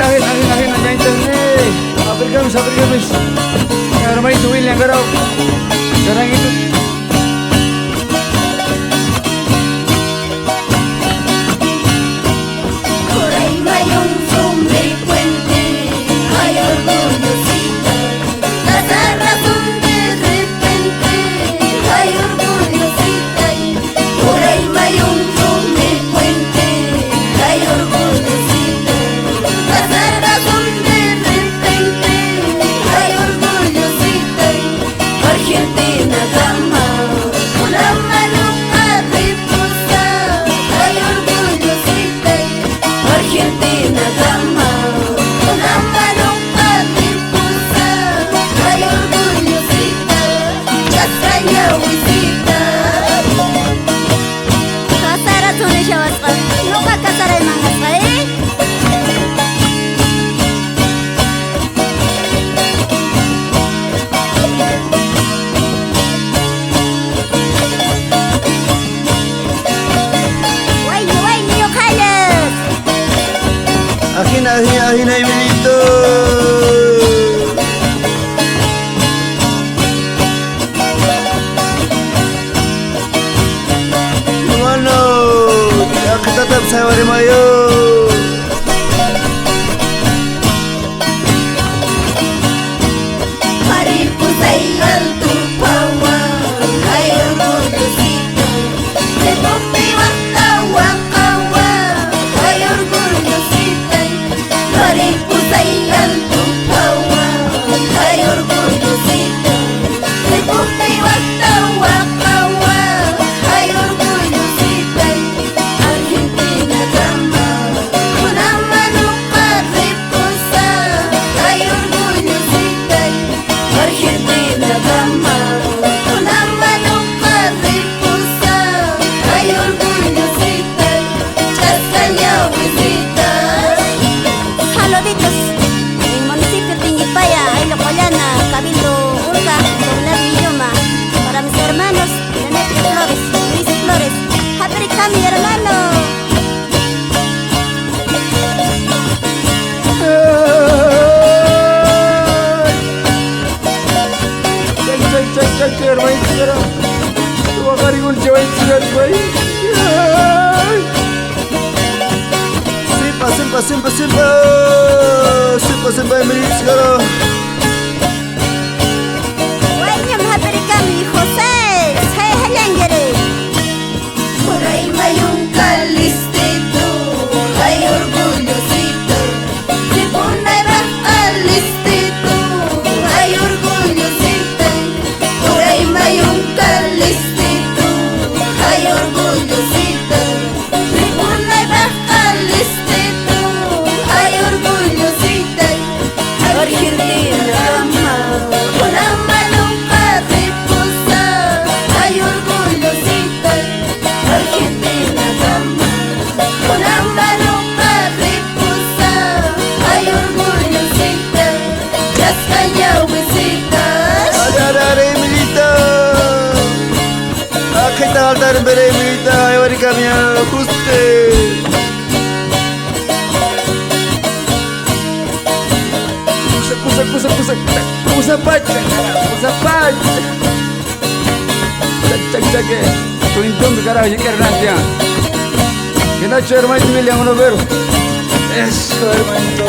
agen, aja internet. Sabar kami. Hermanito William Garau. Sekarang itu. Por ahí no hay un frecuente, hay orgullosita, cada razón de repente, hay orgullosita. Por ahí no hay un frecuente, hay orgullosita, cada razón de repente, hay orgullosita. Argentina dama, una mano arriba, hay orgullosita. Argentina dama, una mano arriba, hay orgullosita. Chascaya wisita. Kasara tunisha wasqa, nuqa kasara imangasqa, Wayni yuqallas. Ajina, Emilito. Bueno, ya que tetap saya wari mayo. Mariposa y alto paua, hay orgullosita. De bote y batawa, hay orgullosita. Mariposa y alto paua, hay orgullosita. De bote y batawa, hay orgullosita. Argentina dama, una mano arriba, hay orgullosita. Argentina dama, una mano arriba, hay orgullosita. Chascaya wisita. Saluditos en municipio Tiñipaya, Aylocollana, Cabildo Urca, Poblar Villoma. Para mis hermanos, Demetrio Flores, Luis Flores. Happy mi hermano. Cek, hermanito Garau. Coba kali un cewek silat bayi. Simpa, Emilito sekarang. Waynyam happy kami José, saya halangere. Por ahí no hay un calistito, hay orgullosito. Si pone calistito, hay orgullosito. Por ahí no hay un calistito, hay orgullosito. Si pone calistito, hay orgullosito. Argentina dama, una mano arriba, hay orgullosita. Argentina dama, una mano arriba, hay orgullosita. Chascaya wisita. Ada, Emilito. Kita altar bere Emilito, ayo wari kami kuste. Usa pacha. Cek. Tuintum Garau jikir nanti. Kita hermanito William Novero. Eso, hermanito.